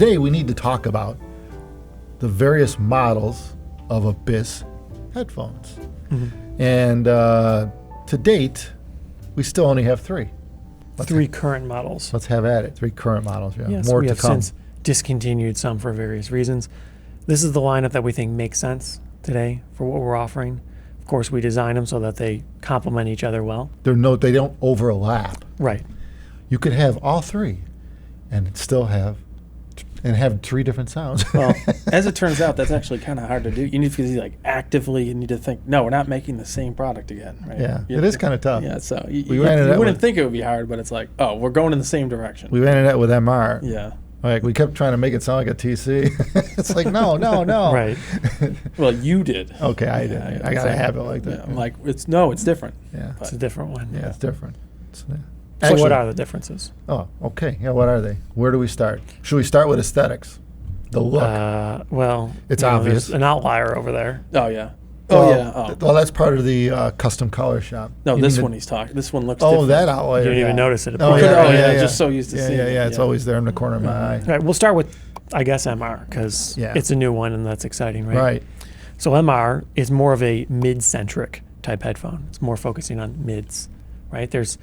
today we need to talk about the various models of Abyss headphones. And to date, we still only have three. Three current models. Let's have at it. Three current models. Yeah, Yes, more we to have come. since discontinued some for various reasons. This is the lineup that we think makes sense today for what we're offering. Of course, we design them so that they complement each other well. They don't overlap. Right. You could have all three and still have three different sounds. Well, as it turns out, that's actually kind of hard to do. You need to actively, you need to think, no, we're not making the same product again, right? Yeah, it is kind of tough. Yeah, so We you ran into that wouldn't with- think it would be hard, but it's like, oh, we're going in the same direction. We ran into that with MR. Yeah. Like, we kept trying to make it sound like a TC. It's like, no. Right. Well, you did. Okay, I did. Yeah, I got to exactly. have it like that. Yeah, I'm like, it's different. Yeah. It's a different one. Yeah, it's different. So Actually- what are the differences? Oh, okay. Yeah, what are they? Where do we start? Should we start with aesthetics? The look. Well, It's you know, obvious. there's an outlier over there. Oh, yeah. Well, Oh, yeah. Oh. Well, that's part of the custom color shop. No, You this mean the- one he's talking. This one looks Oh, different. that outlier. You didn't yeah. even notice it. Oh, Could- yeah, oh, yeah, yeah, just so used to yeah, seeing yeah, it, yeah. It's yeah. always there in the corner of my eye. Right. We'll start with, I guess, MR because Yeah. it's a new one and that's exciting, right? Right. So MR is more of a mid-centric type headphone. It's more focusing on mids, right? There's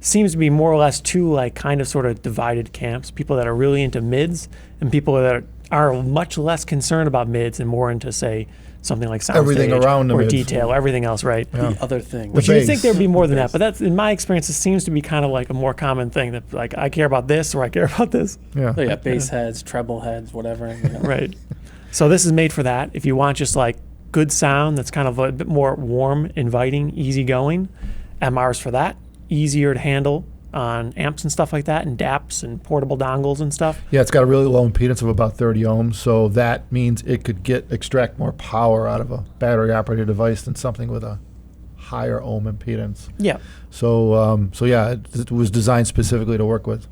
seems to be more or less two kind of sort of divided camps. People that are really into mids and people that are much less concerned about mids and more into, say, something like sound Everything stage around the or mids. detail, everything else, right? Yeah. The other thing. Which The you'd bass. think there'd be more than The that, but that's in my experience. It seems to be kind of like a more common thing that I care about this or I care about this. Yeah. Oh, yeah, bass heads, treble heads, whatever. You know. Right. So this is made for that. If you want just good sound that's kind of a bit more warm, inviting, easygoing, MR's for that. Easier to handle on amps and stuff like that, and DAPs and portable dongles and stuff. Yeah, it's got a really low impedance of about 30 ohms, so that means it could extract more power out of a battery-operated device than something with a higher ohm impedance. Yeah. So, yeah, it was designed specifically to work with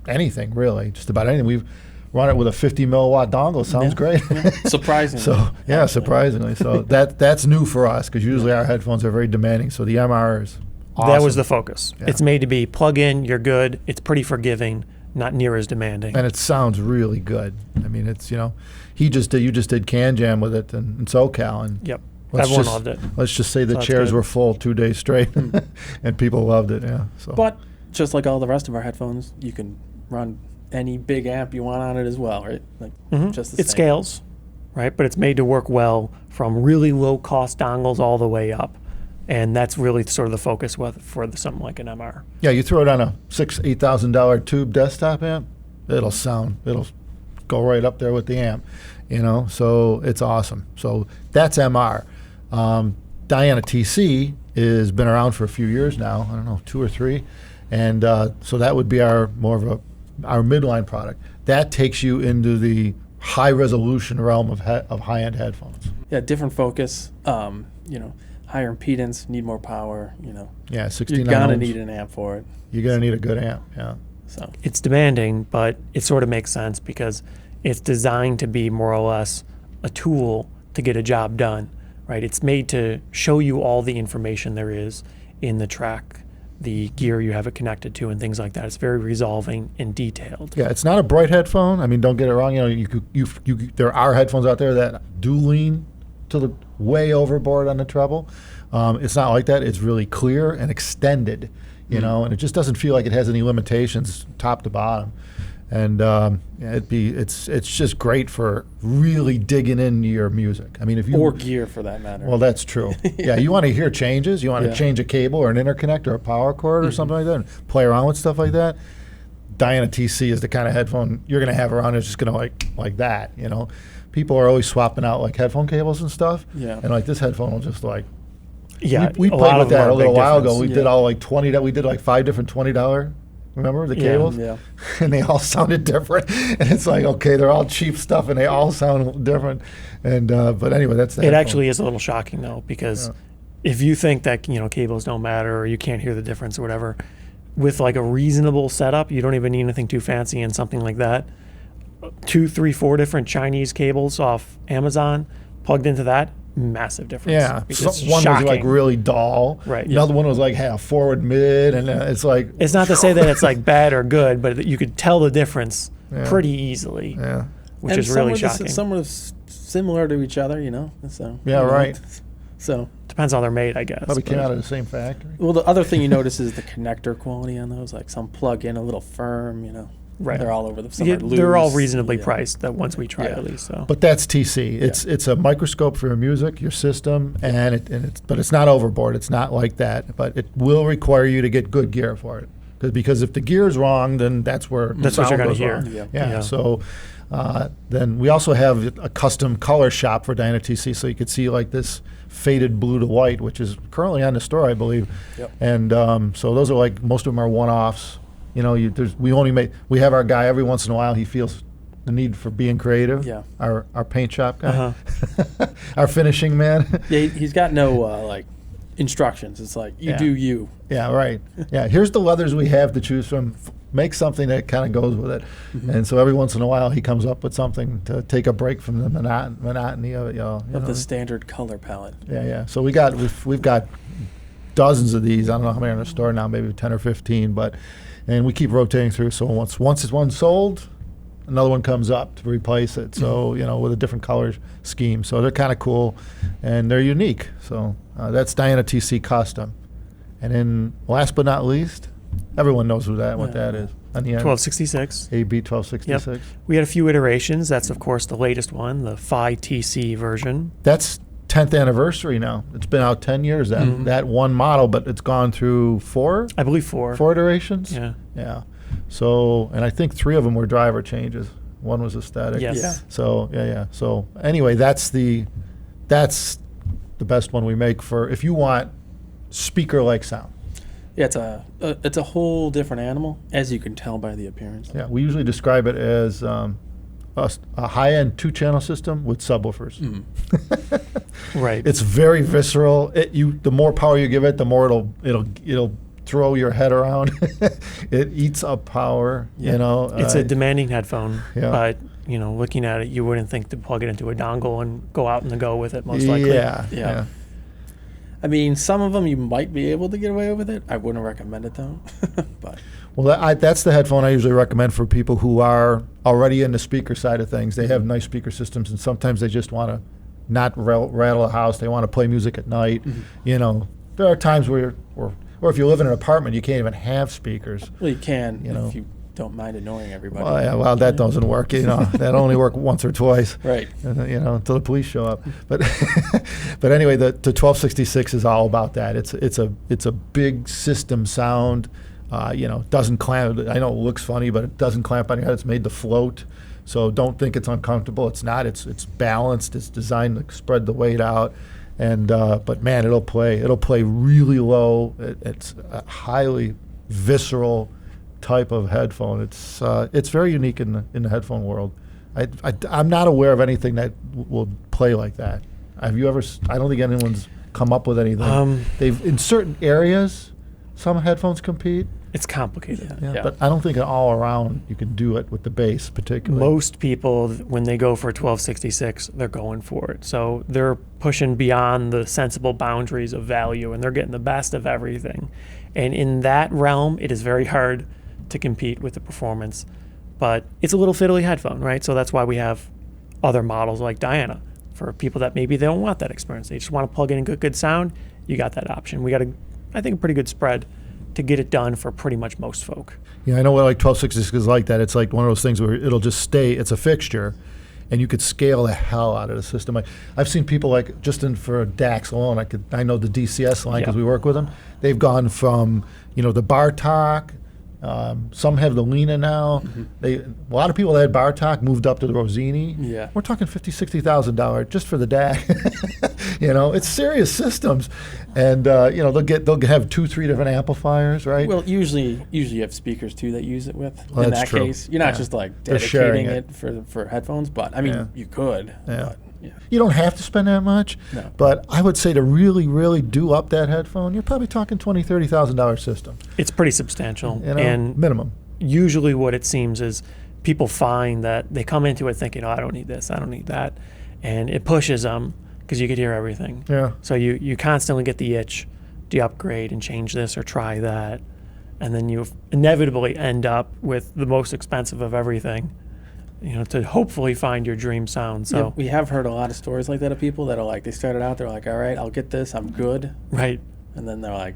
anything, really, just about anything. We've run it with a 50 milliwatt dongle. Sounds Yeah. great. Yeah. Surprisingly. So, yeah, surprisingly. So that's new for us because usually our headphones are very demanding. So the MR is awesome. That was the focus. Yeah. It's made to be plug in, you're good. It's pretty forgiving, not near as demanding. And it sounds really good. I mean, it's, you just did Can Jam with it in SoCal. And Yep. let's Everyone just- loved it. Let's just say the So that's chairs good. were full 2 days straight and people loved it. Yeah. So. But just like all the rest of our headphones, you can run any big amp you want on it as well, right? Just the It same. scales, right? But it's made to work well from really low cost dongles all the way up. And that's really sort of the focus for something like an MR. Yeah, you throw it on a $8,000 tube desktop amp, it'll go right up there with the amp, so it's awesome. So that's MR. Diana TC has been around for a few years now, I don't know, 2 or 3, and so that would be our midline product. That takes you into the high resolution realm of high-end headphones. Yeah, different focus. Higher impedance, need more power. Yeah, 69 You're gonna ohms. need an amp for it. You're gonna need a good amp. Yeah. So It's demanding, but it sort of makes sense because it's designed to be more or less a tool to get a job done, right? It's made to show you all the information there is in the track, the gear you have it connected to, and things like that. It's very resolving and detailed. Yeah, it's not a bright headphone. I mean, don't get it wrong. There are headphones out there that do lean to the way overboard on the treble. It's not like that. It's really clear and extended, and it just doesn't feel like it has any limitations top to bottom. And it's just great for really digging into your music. I mean, if you or gear for that matter. well, that's true. Yeah, you want to hear changes. You want to Yeah. change a cable or an interconnect or a power cord or something like that, and play around with stuff like that. Diana TC is the kind of headphone you're going to have around. It's just going to like that. People are always swapping out headphone cables and stuff. Yeah. And this headphone will just Yeah, we a played lot with of them that are a little big while ago. difference. We did all 20. We did 5 different $20. Remember the Yeah. cables? Yeah. And they all sounded different. And it's okay, they're all cheap stuff, and they all sound different. And but anyway, that's the It headphone. actually is a little shocking though, because if you think that cables don't matter or you can't hear the difference or whatever, with a reasonable setup, you don't even need anything too fancy and something like that. 2, 3, 4 different Chinese cables off Amazon plugged into that, massive difference. Yeah, It's one was shocking. really dull. Right. Another one was had a forward mid, and it's It's not to say that it's bad or good, but you could tell the difference Yeah. pretty easily, Yeah. which And is really some shocking. Some are similar to each other, you know. So Yeah, you know, right. So Depends how they're made, I guess. Probably came but- out of the same factory. well, the other thing you notice is the connector quality on those. Like some plug in a little firm, you know. Right. They're all over the. Some Yeah, are loose. they're all reasonably Yeah. priced. That once we try Yeah. at least. So. But that's TC. It's a microscope for your music, your system, and but it's not overboard. It's not like that. But it will require you to get good gear for it. Because if the gear's wrong, then that's where That's what you're going gonna to hear. Yeah. Yeah. So then we also have a custom color shop for Dyna TC, so you could see like this faded blue to white, which is currently on the store, I believe. Yep. And so those are like most of them are one-offs. You know, we have our guy every once in a while. He feels the need for being creative. Yeah. Our paint shop guy, Uh-huh. our finishing man. Yeah, he's got no like instructions. It's like you Yeah. do you. Yeah, right. Yeah, here's the leathers we have to choose from. Make something that kind of goes with it. Mm-hmm. And so every once in a while, he comes up with something to take a break from the monotony of it. You Of know. the standard color palette. Yeah. So we've got dozens of these. I don't know how many are in the store now, maybe 10 or 15, and we keep rotating through. So once it's one sold, another one comes up to replace it. So with a different color scheme. So they're kind of cool, and they're unique. So that's Dyna TC Custom. And then last but not least, everyone knows what Yeah. that is. On the end, 1266. AB 1266. We had a few iterations. That's of course the latest one, the Phi TC version. That's 10th anniversary now. It's been out 10 years. That one model, but it's gone through four I believe four. iterations. Yeah. Yeah. So, and I think 3 of them were driver changes. One was aesthetic. Yes. Yeah. So yeah. So anyway, that's the best one we make for if you want speaker-like sound. Yeah, it's a whole different animal, as you can tell by the appearance. Yeah, we usually describe it as a high-end 2-channel system with subwoofers. Right. It's very visceral. The more power you give it, the more it'll throw your head around. It eats up power. Yeah. You know, It's a demanding headphone, yeah. but looking at it, you wouldn't think to plug it into a dongle and go out in the go with it. Most likely. Yeah. I mean, some of them you might be able to get away with it. I wouldn't recommend it though. But Well, that's the headphone I usually recommend for people who are already in the speaker side of things. They have nice speaker systems, and sometimes they just want to not rattle a house. They want to play music at night. You know, there are times where, or if you live in an apartment, you can't even have speakers. well, you can know. if you don't mind annoying everybody. Well, that doesn't work. That only work once or twice. Right. Until the police show up. But but anyway, the 1266 is all about that. It's a big system sound. Doesn't clamp. I know it looks funny, but it doesn't clamp on your head. It's made to float. So don't think it's uncomfortable. It's not. It's balanced. It's designed to spread the weight out. And but man, it'll play really low. It's a highly visceral type of headphone. It's very unique in the headphone world. I'm not aware of anything that will play like that. Have you ever? I don't think anyone's come up with anything. They've in certain areas, some headphones compete. It's complicated. Yeah. But I don't think all around you can do it with the bass particularly. Most people, when they go for 1266, they're going for it. So they're pushing beyond the sensible boundaries of value, and they're getting the best of everything. And in that realm, it is very hard to compete with the performance. But it's a little fiddly headphone, right? So that's why we have other models like Diana. For people that maybe they don't want that experience. They just want to plug in a good sound. You got that option. We got I think, a pretty good spread to get it done for pretty much most folk. Yeah, I know what like 1266 is like that. It's like one of those things where it'll just stay. It's a fixture, and you could scale the hell out of the system. I've seen people like just for DAX alone. I know the DCS line because we work with them. They've gone from the Bartok. Some have the Lena now. A lot of people that had Bartok moved up to the Rossini. Yeah. We're talking $50,000-$60,000 just for the DAC. It's serious systems, and they'll have 2-3 different amplifiers, right? Well, usually you have speakers too that use it with. Well, in that's that true. case, you're not Yeah. just like They're sharing dedicating it for headphones, but I mean Yeah. you could. Yeah. But, yeah. You don't have to spend that much, No. but I would say to really, really do up that headphone, you're probably talking $20,000-$30,000 system, It's pretty substantial. And minimum. usually what it seems is people find that they come into it thinking, I don't need this, I don't need that. And it pushes them because you could hear everything. Yeah. So you constantly get the itch. Do you upgrade and change this or try that? And then you inevitably end up with the most expensive of everything to hopefully find your dream sound. So we have heard a lot of stories like that of people that are like, they started out, they're like, all right, I'll get this, I'm good. right. And then they're like,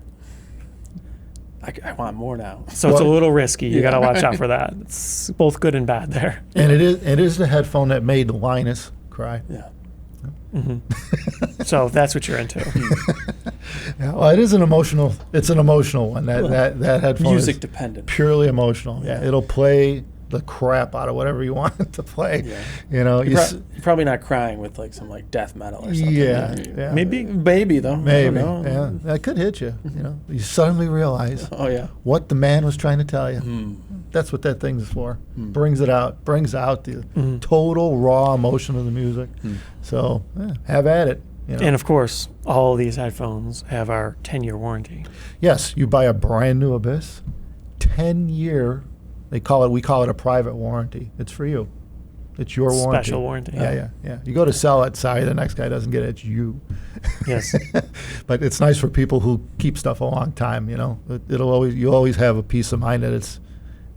I want more now. So it's a Well, little risky. You yeah. got to watch out for that. It's both good and bad there. And it is the headphone that made Linus cry. Yeah. So if that's what you're into. Yeah, well, it's an emotional one. That headphone Music is dependent. purely emotional. Yeah, Yeah. it'll play the crap out of whatever you want it to play. Yeah. You know, You're probably not crying with like some like death metal or something. yeah, Maybe. yeah. Maybe though. I Maybe, don't know. yeah, that could hit you. You know, you suddenly realize Oh yeah. what the man was trying to tell you. Mm. That's what that thing's for. Mm. Brings out the total raw emotion of the music. Mm. So have at it. You know. And of course, all these headphones have our 10-year warranty. Yes, you buy a brand new Abyss, 10-year. We call it a private warranty. It's for you. It's your warranty. Special warranty. Yeah. You go to sell it, sorry, the next guy doesn't get it. It's you. Yes. But it's nice for people who keep stuff a long time. You know, you'll always have a peace of mind that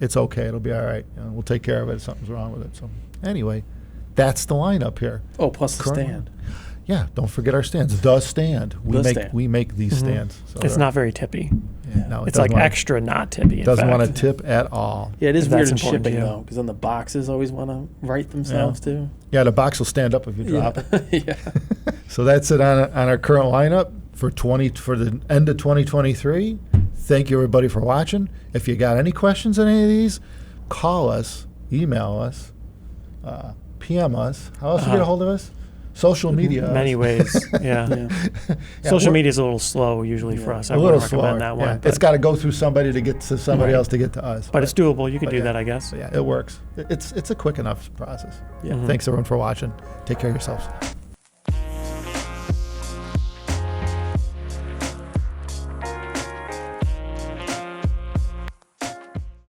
it's okay. It'll be all right. You know, we'll take care of it if something's wrong with it. So anyway, that's the lineup here. Oh, plus the Current stand. Yeah, don't forget our stands. The stand. We make these stands. So It's they're- not very tippy. Yeah, no, it It's like doesn't wanna- extra not tippy. In Doesn't fact. want to tip at all. Yeah, it is If weird that's in important to shipping you. though, because then the boxes always want to right themselves too. Yeah, the box will stand up if you drop it. Yeah. So that's it on our current lineup for the end of 2023. Thank you everybody for watching. If you got any questions on any of these, call us, email us, PM us. How else you get a hold of us? Social media. Many ways. Yeah. Yeah. Social we're- media is a little slow usually for us. I a little wouldn't slower. recommend that one. Yeah. But, It's got to go through somebody to get to somebody Right. else to get to us. but it's doable. You could but do yeah. that, I guess. Yeah, it works. It's a quick enough process. Yeah. Thanks everyone for watching. Take care of yourselves.